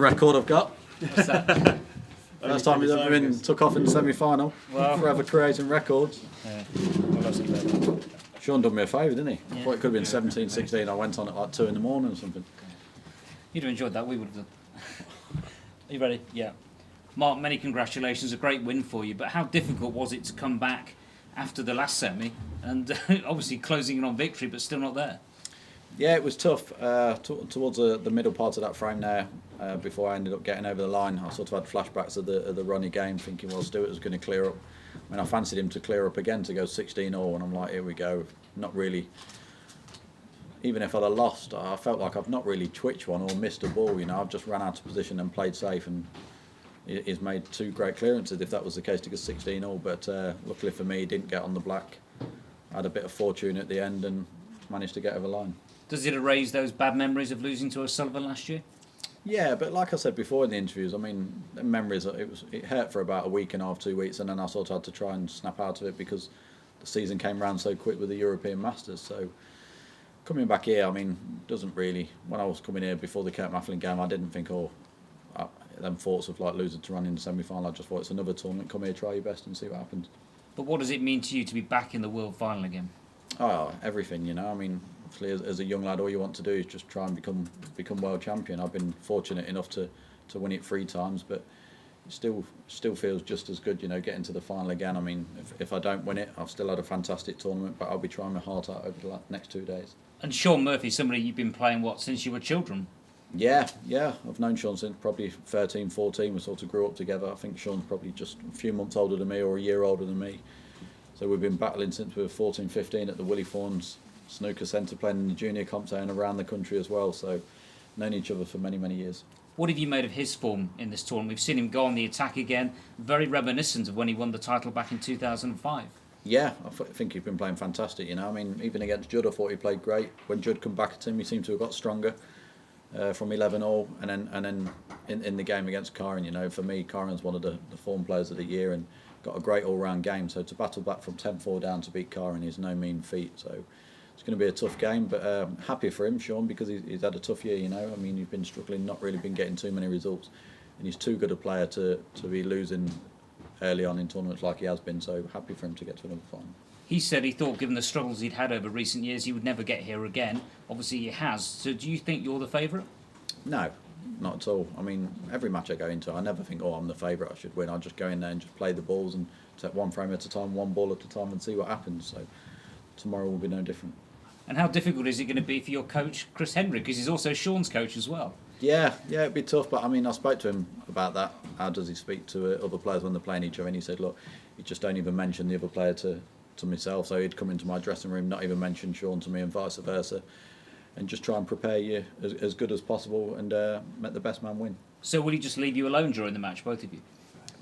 record I've got. What's that? First time he's ever been took off in the semi-final. Well, Forever creating records. Yeah. What else can you do? Sean done me a favour, didn't he? Yeah. I thought it could have been 17, 16. I went on at like 2 in the morning or something. You'd have enjoyed that. We would have done. Are you ready? Yeah. Mark, many congratulations. A great win for you. But how difficult was it to come back after the last semi and obviously closing in on victory, but still not there? Yeah, it was tough. Towards the middle part of that frame there, before I ended up getting over the line, I sort of had flashbacks of the Ronnie game, thinking, well, Stuart was going to clear up. I mean, I fancied him to clear up again to go 16-all, and I'm like, here we go. Not really. Even if I'd have lost, I felt like I've not really twitched one or missed a ball. You know, I've just ran out of position and played safe, and he's made 2 great clearances. If that was the case, to go 16-all, but luckily for me, he didn't get on the black. I had a bit of fortune at the end and managed to get over the line. Does it erase those bad memories of losing to O'Sullivan last year? Yeah, but like I said before in the interviews, I mean, the memories, it hurt for about a week and a half, 2 weeks, and then I sort of had to try and snap out of it because the season came round so quick with the European Masters. So coming back here, I mean, doesn't really. When I was coming here before the Kurt Mafflin game, I didn't think, them thoughts of like losing to run in the semi-final. I just thought it's another tournament. Come here, try your best, and see what happens. But what does it mean to you to be back in the world final again? Oh, everything, you know. I mean, obviously, as a young lad, all you want to do is just try and become world champion. I've been fortunate enough to win it 3 times, but it still feels just as good, you know, getting to the final again. I mean, if I don't win it, I've still had a fantastic tournament, but I'll be trying my heart out over the next 2 days. And Sean Murphy, somebody you've been playing, since you were children? Yeah. I've known Sean since probably 13, 14. We sort of grew up together. I think Sean's probably just a few months older than me or a year older than me. So we've been battling since we were 14, 15 at the Willie Fawns Snooker Centre, playing in the junior comps and around the country as well. So known each other for many, many years. What have you made of his form in this tournament? We've seen him go on the attack again, very reminiscent of when he won the title back in 2005. Yeah, I think he's been playing fantastic, you know. I mean, even against Judd, I thought he played great. When Judd come back at him, he seemed to have got stronger from 11-all. And then in the game against Kyron, you know, for me, Kyron's one of the form players of the year and got a great all-round game. So to battle back from 10-4 down to beat Kyron is no mean feat. So it's going to be a tough game, but happy for him, Sean, because he's had a tough year, you know. I mean, he's been struggling, not really been getting too many results. And he's too good a player to be losing early on in tournaments like he has been, so happy for him to get to another final. He said he thought, given the struggles he'd had over recent years, he would never get here again. Obviously he has. So do you think you're the favourite? No, not at all. I mean, every match I go into, I never think, I'm the favourite, I should win. I just go in there and just play the balls and take one frame at a time, one ball at a time, and see what happens. So tomorrow will be no different. And how difficult is it going to be for your coach, Chris Henry, because he's also Sean's coach as well? Yeah, it'd be tough, but I mean, I spoke to him about that. How does he speak to other players when they're playing each other? And he said, look, he just don't even mention the other player to myself. So he'd come into my dressing room, not even mention Sean to me, and vice versa, and just try and prepare you as good as possible and let the best man win. So will he just leave you alone during the match, both of you?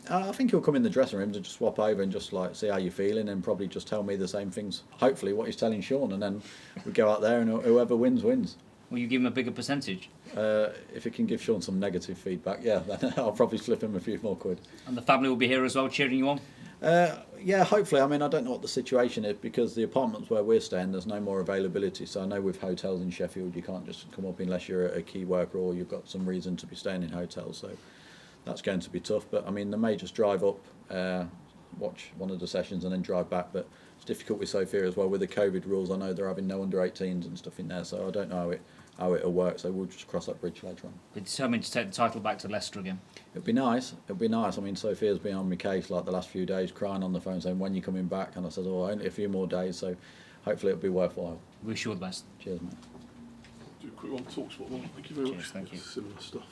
I think he'll come in the dressing room to just swap over and just like see how you're feeling and probably just tell me the same things, hopefully what he's telling Sean, and then we go out there and whoever wins, wins. Will you give him a bigger percentage? If it can give Sean some negative feedback, yeah, then I'll probably slip him a few more quid. And the family will be here as well, cheering you on? Yeah, hopefully. I mean, I don't know what the situation is because the apartments where we're staying, there's no more availability. So I know with hotels in Sheffield, you can't just come up unless you're a key worker or you've got some reason to be staying in hotels. So that's going to be tough. But I mean, they may just drive up, watch one of the sessions and then drive back. But it's difficult with Sophia as well with the COVID rules. I know they're having no under 18s and stuff in there. So I don't know how it'll work. So we'll just cross that bridge later on. We're determined to take the title back to Leicester again. It'd be nice. I mean, Sophia's been on my case like the last few days, crying on the phone saying, when you coming back? And I said, only a few more days. So hopefully it'll be worthwhile. Wish you all the best. Cheers, mate. Do a quick one, talk spot one. Thank you very much. Thank you. Similar stuff.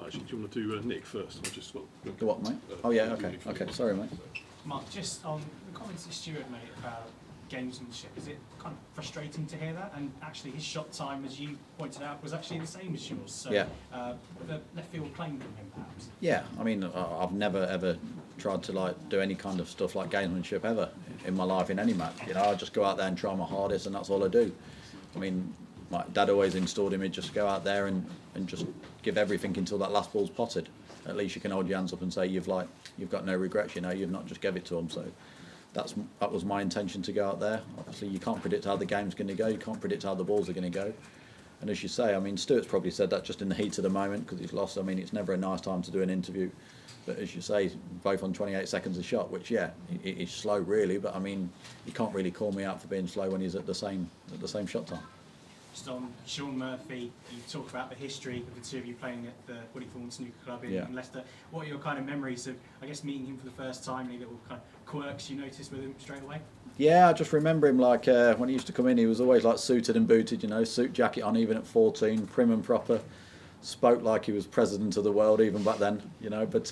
Actually, do you want to do Nick first? I just got. Do what, mate? Okay. Sorry, mate. Mark, just on the comments that Stuart made about gamesmanship, is it kind of frustrating to hear that? And actually, his shot time, as you pointed out, was actually the same as yours. So, yeah. The left field claim from him, perhaps. Yeah, I mean, I've never ever tried to like do any kind of stuff like gamesmanship ever in my life in any match. You know, I just go out there and try my hardest, and that's all I do. I mean, my dad always installed in me just go out there and just give everything until that last ball's potted. At least you can hold your hands up and say you've got no regrets. You know, you've not just gave it to them. So that was my intention to go out there. Obviously, you can't predict how the game's going to go. You can't predict how the balls are going to go. And as you say, I mean, Stuart's probably said that just in the heat of the moment because he's lost. I mean, it's never a nice time to do an interview. But as you say, both on 28 seconds a shot, which, yeah, he's slow really. But, I mean, you can't really call me out for being slow when he's at the same shot time. Just on Sean Murphy, you talk about the history of the two of you playing at the Woody Thorne Snooker Club in Leicester. What are your kind of memories of, I guess, meeting him for the first time? Any little kind of quirks you noticed with him straight away? Yeah, I just remember him like when he used to come in, he was always like suited and booted, you know, suit jacket on even at 14, prim and proper. Spoke like he was president of the world even back then, you know. But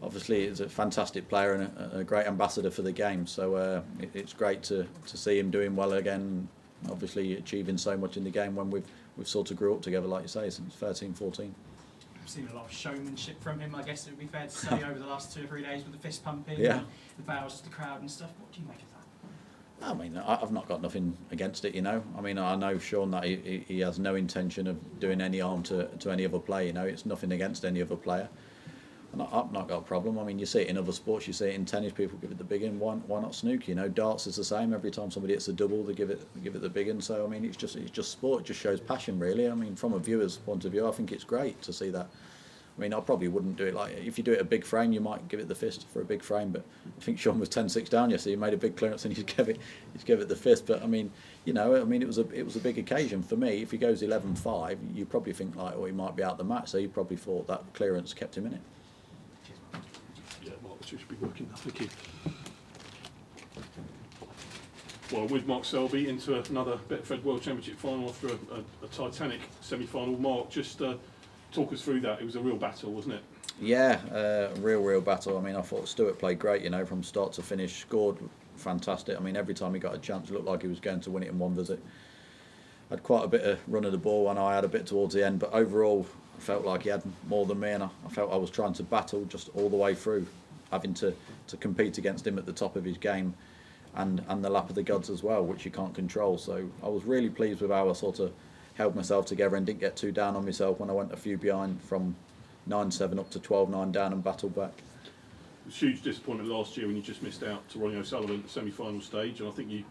obviously he's a fantastic player and a great ambassador for the game. So it's great to see him doing well again. Obviously achieving so much in the game when we've sort of grew up together, like you say, since 13, 14. I've seen a lot of showmanship from him, I guess it would be fair to say, over the last 2 or 3 days with the fist pumping, Yeah. and the bows to the crowd and stuff. What do you make of that? I mean, I've not got nothing against it, you know. I mean, I know Sean that he has no intention of doing any harm to any other player, you know. It's nothing against any other player. And I've not got a problem. I mean, you see it in other sports, you see it in tennis, people give it the big one. Why not snooker? You know, darts is the same. Every time somebody hits a double, they give it the big one. So I mean, it's just sport. It just shows passion, really. I mean, from a viewer's point of view, I think it's great to see that. I mean, I probably wouldn't do it like if you do it a big frame, you might give it the fist for a big frame. But I think Sean was 10-6 down yesterday. He made a big clearance and he gave it the fist. But I mean, you know, I mean, it was a big occasion for me. If he goes 11-5, you probably think like, oh, he might be out the match. So you probably thought that clearance kept him in it. Yeah, Mark, the two should be working now. Thank you. Well, with Mark Selby into another Betfred World Championship final after a Titanic semi-final. Mark, just talk us through that. It was a real battle, wasn't it? Yeah, real battle. I mean, I thought Stuart played great, you know, from start to finish. Scored fantastic. I mean, every time he got a chance, it looked like he was going to win it in one visit. Had quite a bit of run of the ball, and I had a bit towards the end. But overall, I felt like he had more than me, and I felt I was trying to battle just all the way through, having to compete against him at the top of his game, and the lap of the gods as well, which you can't control. So I was really pleased with how I sort of held myself together and didn't get too down on myself when I went a few behind from 9-7 up to 12-9 down and battled back. It was a huge disappointment last year when you just missed out to Ronnie O'Sullivan at the semi-final stage, and I think you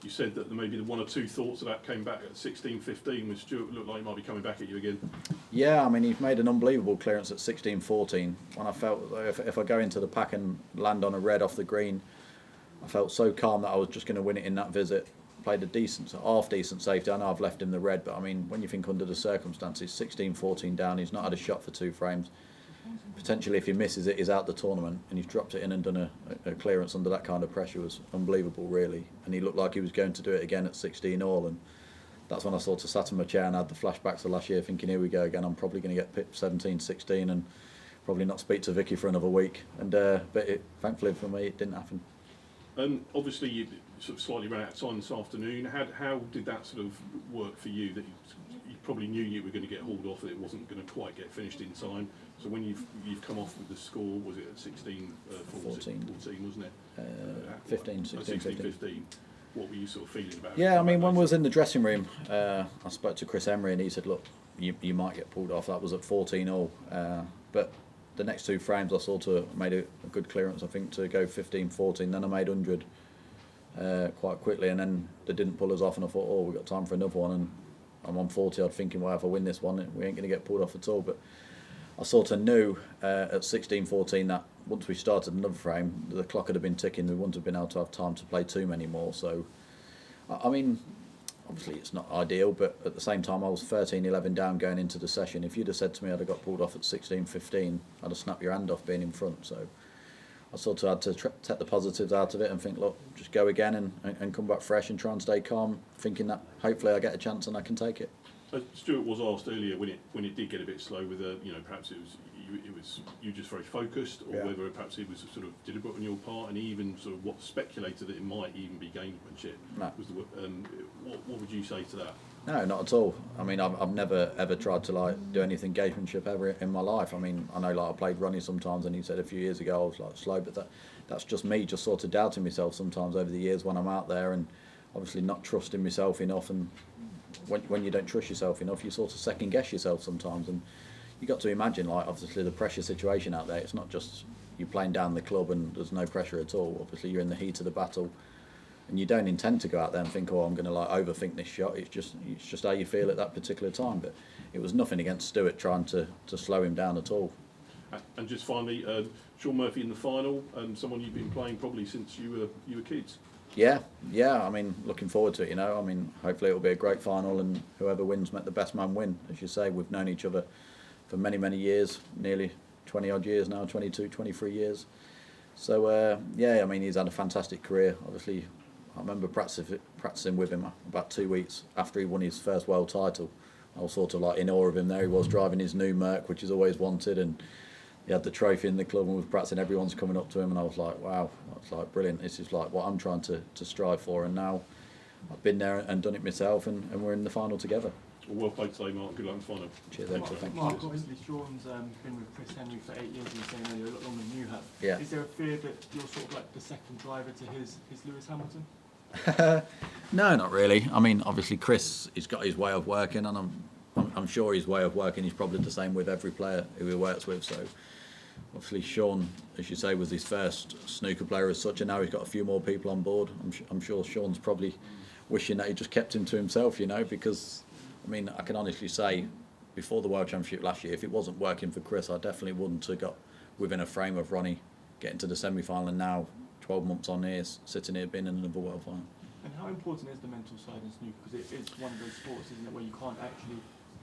said that maybe the one or two thoughts of that came back at 16-15 when Stuart looked like he might be coming back at you again. Yeah, I mean, he's made an unbelievable clearance at 16-14 when I felt if I go into the pack and land on a red off the green, I felt so calm that I was just going to win it in that visit. Played a half-decent safety. I know I've left him the red, but I mean, when you think under the circumstances, 16-14 down, he's not had a shot for 2 frames. Potentially, if he misses it, he's out the tournament, and he's dropped it in and done a clearance under that kind of pressure was unbelievable, really. And he looked like he was going to do it again at 16 all, and that's when I sort of sat in my chair and had the flashbacks of last year, thinking, here we go again. I'm probably going to get pipped 17-16 and probably not speak to Vicky for another week. And but thankfully for me, it didn't happen. Obviously, you sort of slightly ran out of time this afternoon. How did that sort of work for you? That you probably knew you were going to get hauled off, that it wasn't going to quite get finished in time. So when you've come off with the score, was it at 16, 14, wasn't it? 15, 16, 15. What were you sort of feeling about it? Yeah, I mean, when we was in the dressing room, I spoke to Chris Emery and he said, look, you might get pulled off. That was at 14 all. But the next 2 frames I sort of made a good clearance, I think, to go 15-14. Then I made 100 quite quickly, and then they didn't pull us off, and I thought, oh, we've got time for another one, and I'm on 40 odd thinking, well, if I win this one, we ain't going to get pulled off at all. But I sort of knew at 16-14 that once we started another frame, the clock had been ticking, we wouldn't have been able to have time to play too many more. So, I mean, obviously it's not ideal, but at the same time I was 13-11 down going into the session. If you'd have said to me I'd have got pulled off at 16-15, I'd have snapped your hand off being in front. So I sort of had to take the positives out of it and think, look, just go again and come back fresh and try and stay calm, thinking that hopefully I get a chance and I can take it. Stuart was asked earlier when it did get a bit slow, whether perhaps it was you just very focused, or whether perhaps it was sort of deliberate on your part, and he even sort of speculated that it might even be gamesmanship. No. What would you say to that? No, not at all. I mean, I've never ever tried to do anything gamesmanship ever in my life. I mean, I know I played Ronnie sometimes, and he said a few years ago I was slow, but that's just me just sort of doubting myself sometimes over the years when I'm out there, and obviously not trusting myself enough. And when you don't trust yourself enough, you sort of second guess yourself sometimes. And you got to imagine, obviously the pressure situation out there. It's not just you playing down the club and there's no pressure at all. Obviously you're in the heat of the battle. and you don't intend to go out there and think, oh, I'm going to like overthink this shot. It's just how you feel at that particular time. But it was nothing against Stuart trying to slow him down at all. And just finally, Sean Murphy in the final, someone you've been playing probably since you were kids. Yeah. I mean, looking forward to it. You know, I mean, hopefully it'll be a great final, and whoever wins, let the best man win. As you say, we've known each other for many years, nearly 20 odd years now, 22, 23 years. So yeah, I mean, he's had a fantastic career. Obviously, I remember practicing with him about 2 weeks after he won his first world title. I was sort of like in awe of him. There he was driving his new Merc, which he's always wanted, and he had the trophy in the club and was practicing. Everyone's coming up to him, and I was like, wow, that's like brilliant. This is like what I'm trying to strive for. And now I've been there and done it myself, and we're in the final together. Well played today, Mark. Good luck in the final. Cheers, Ed. Thank you. Mark, obviously Sean's been with Chris Henry for 8 years, and you're saying earlier, a lot longer than you have. Yeah. Is there a fear that you're sort of like the second driver to his Lewis Hamilton? No, not really. I mean, obviously Chris, he's got his way of working, and I'm sure his way of working is probably the same with every player who he works with. So obviously Sean, as you say, was his first snooker player as such, and now he's got a few more people on board. I'm sure Sean's probably wishing that he just kept him to himself, you know, because I mean, I can honestly say before the World Championship last year, if it wasn't working for Chris, I definitely wouldn't have got within a frame of Ronnie getting to the semi-final, and now 12 months on here, sitting here being in another world final. And how important is the mental side in snooker? Because it is one of those sports, isn't it, where you can't actually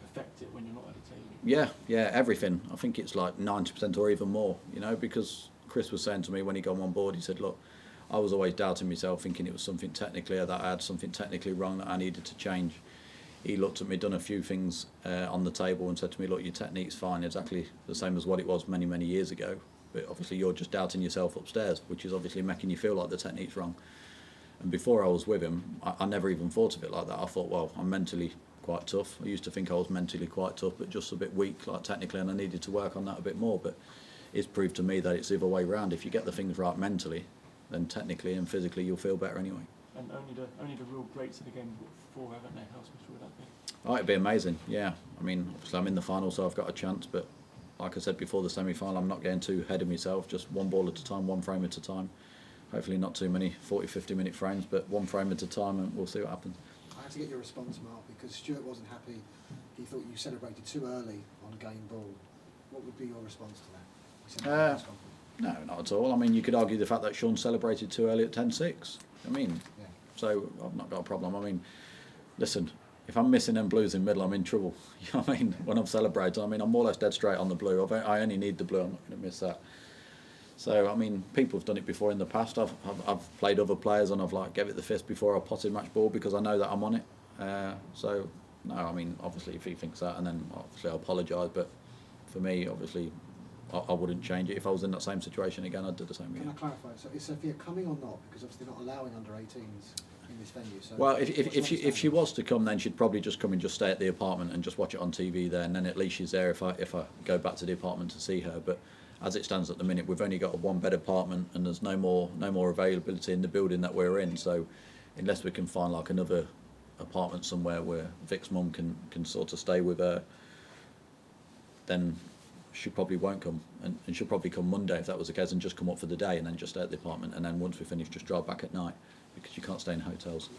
affect it when you're not at a table? Yeah, everything. I think it's like 90% or even more, you know, because Chris was saying to me when he got on board, he said, look, I was always doubting myself, thinking it was something technically, that I had something technically wrong that I needed to change. He looked at me, done a few things on the table and said to me, look, your technique's fine, exactly the same as what it was many years ago. But obviously you're just doubting yourself upstairs, which is obviously making you feel like the technique's wrong. And before I was with him, I never even thought of it like that. I thought, well, I'm mentally quite tough. I used to think I was mentally quite tough, but just a bit weak, like technically, and I needed to work on that a bit more. But it's proved to me that it's the other way around. If you get the things right mentally, then technically and physically you'll feel better anyway. And only the real greats of the game before, haven't they? How special would that be? Oh, it'd be amazing, yeah. I mean, obviously I'm in the final, so I've got a chance, but like I said before the semi-final, I'm not getting too ahead of myself, just one ball at a time, one frame at a time. Hopefully not too many 40, 50-minute frames, but one frame at a time, and we'll see what happens. I had to get your response, Mark, because Stuart wasn't happy. He thought you celebrated too early on a game ball. What would be your response to that? No, not at all. I mean, you could argue the fact that Sean celebrated too early at 10-6. I mean, Yeah. So I've not got a problem. I mean, listen, if I'm missing them blues in the middle, I'm in trouble. You know what I mean? When I'm celebrating, I mean, I'm more or less dead straight on the blue. I only need the blue. I'm not going to miss that. So, I mean, people have done it before in the past. I've played other players and I've like gave it the fist before I potted match ball because I know that I'm on it. So, no, I mean, obviously if he thinks that, and then obviously I apologise. But for me, obviously, I wouldn't change it. If I was in that same situation again, I'd do the same again. Can I clarify? So is Sophia coming or not? Because obviously they're not allowing under 18s in this venue. So well, if she was to come, then she'd probably just come and just stay at the apartment and just watch it on TV there, and then at least she's there if I go back to the apartment to see her. But as it stands at the minute, we've only got a one-bed apartment, and there's no more availability in the building that we're in. So unless we can find like another apartment somewhere where Vic's mum can sort of stay with her, then she probably won't come, and she'll probably come Monday if that was the case, and just come up for the day and then just stay at the apartment, and then once we finish just drive back at night, because you can't stay in hotels.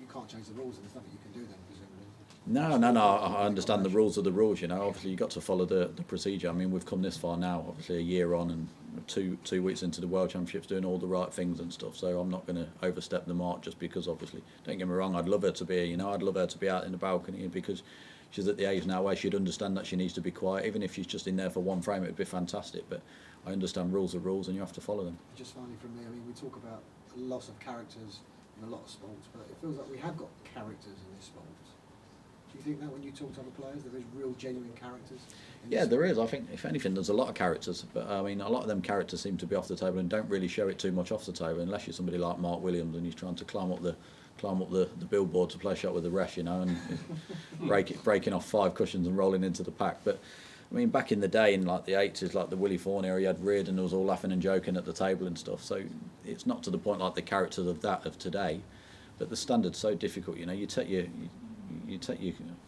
you can't change the rules, and there's nothing you can do then, presumably. No, I understand the rules are the rules, you know. Obviously you've got to follow the procedure. I mean, we've come this far now, obviously a year on, and two weeks into the World Championships doing all the right things and stuff, so I'm not going to overstep the mark just because, obviously, don't get me wrong, I'd love her to be, you know, I'd love her to be out in the balcony, because she's at the age now where she'd understand that she needs to be quiet. Even if she's just in there for one frame, it'd be fantastic. But I understand rules are rules, and you have to follow them. Just finally from me, I mean, we talk about a loss of characters in a lot of sports, but it feels like we have got characters in this sport. Do you think that when you talk to other players, there is real, genuine characters? Yeah, there is. I think, if anything, there's a lot of characters. But, I mean, a lot of them characters seem to be off the table and don't really show it too much off the table, unless you're somebody like Mark Williams and he's trying to climb up the billboard to play a shot with the rest, you know, and breaking off 5 cushions and rolling into the pack. But I mean, back in the day, in like the 80s, like the Willie Thorne era, he had Reardon who was all laughing and joking at the table and stuff. So it's not to the point like the characters of today, but the standard's so difficult. You know, you take your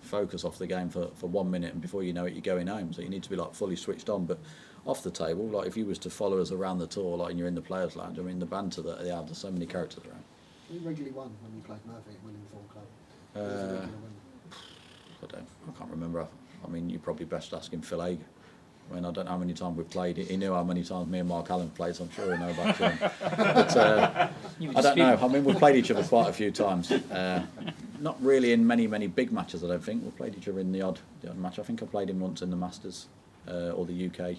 focus off the game for 1 minute, and before you know it, you're going home. So you need to be like fully switched on. But off the table, like if you was to follow us around the tour, like and you're in the players' lounge, I mean, the banter that they have, there's so many characters around. Who regularly won when you played Murphy at William Thorne Club? Who was the regular winner? I can't remember. I mean, you're probably best asking Phil Hager. I mean, I don't know how many times we've played. He knew how many times me and Mark Allen played, so I'm sure he'll know about him. But I don't know. I mean, we've played each other quite a few times. Not really in many big matches, I don't think. We've played each other in the odd match. I think I played him once in the Masters or the UK,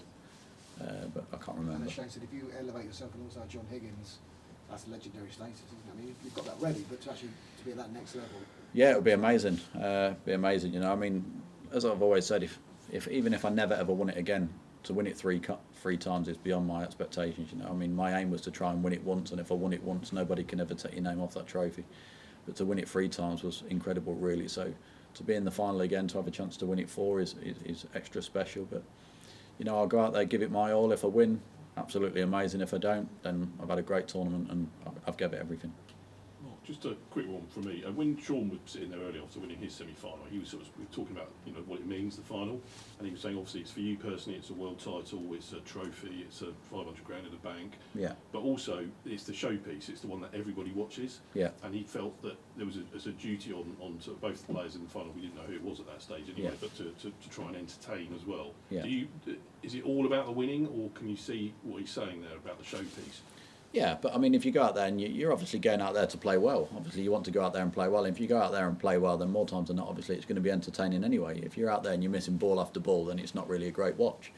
but I can't remember. And as Shane said, if you elevate yourself alongside John Higgins, that's legendary status, isn't it? I mean, you've got that ready, but to actually to be at that next level. Yeah, it would be amazing. Be amazing, you know. I mean, as I've always said, if even if I never ever won it again, to win it three times is beyond my expectations. You know, I mean, my aim was to try and win it once, and if I won it once, nobody can ever take your name off that trophy. But to win it 3 times was incredible, really. So to be in the final again, to have a chance to win it 4 is extra special. But you know, I'll go out there, give it my all. If I win, absolutely amazing. If I don't, then I've had a great tournament and I've given it everything. Just a quick one from me. When Sean was sitting there earlier after winning his semi-final, he was sort of talking about what it means, the final, and he was saying obviously it's for you personally, it's a world title, it's a trophy, it's a 500 grand in the bank. Yeah. But also it's the showpiece, it's the one that everybody watches. Yeah. And he felt that there was a duty on to both the players in the final. We didn't know who it was at that stage anyway, but to try and entertain as well. Yeah. Is it all about the winning, or can you see what he's saying there about the showpiece? Yeah, but I mean, if you go out there and you're obviously going out there to play well, obviously you want to go out there and play well. And if you go out there and play well, then more times than not, obviously it's going to be entertaining anyway. If you're out there and you're missing ball after ball, then it's not really a great watch.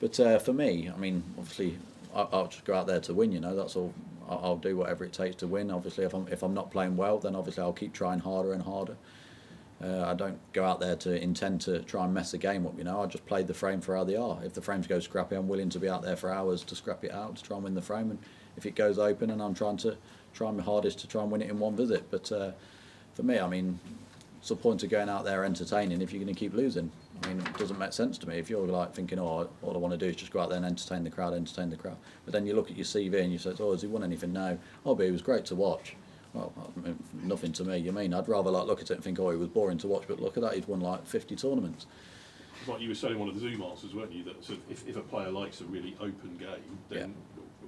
But for me, I mean, obviously I'll just go out there to win. You know, that's all. I'll do whatever it takes to win. Obviously, if I'm not playing well, then obviously I'll keep trying harder and harder. I don't go out there to intend to try and mess the game up. You know, I just play the frame for how they are. If the frames go scrappy, I'm willing to be out there for hours to scrap it out to try and win the frame. And if it goes open, and I'm trying my hardest to try and win it in one visit. But for me, I mean, what's the point of going out there entertaining if you're going to keep losing? I mean, it doesn't make sense to me. If you're like thinking, oh, all I want to do is just go out there and entertain the crowd. But then you look at your CV and you say, oh, has he won anything? No. Oh, but he was great to watch. Well, I mean, nothing to me. You mean I'd rather like look at it and think, oh, he was boring to watch. But look at that, he's won like 50 tournaments. Like you were saying one of the Zoo Masters, weren't you? That sort of if a player likes a really open game, then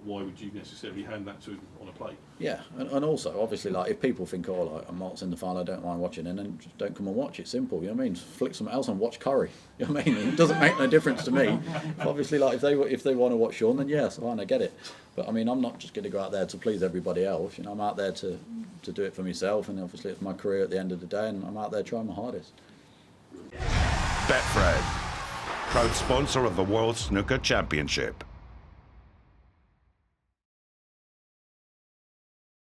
why would you necessarily hand that to him on a plate? Yeah, and also obviously, like if people think, oh, like Mark's in the final, I don't mind watching, and then just don't come and watch it. Simple, you know what I mean? Flick something else and watch Curry. You know what I mean? It doesn't make no difference to me. Obviously, like if they want to watch Sean, then yes, fine, I get it. But I mean, I'm not just going to go out there to please everybody else. You know, I'm out there to do it for myself, and obviously it's my career at the end of the day, and I'm out there trying my hardest. Betfred, proud sponsor of the World Snooker Championship.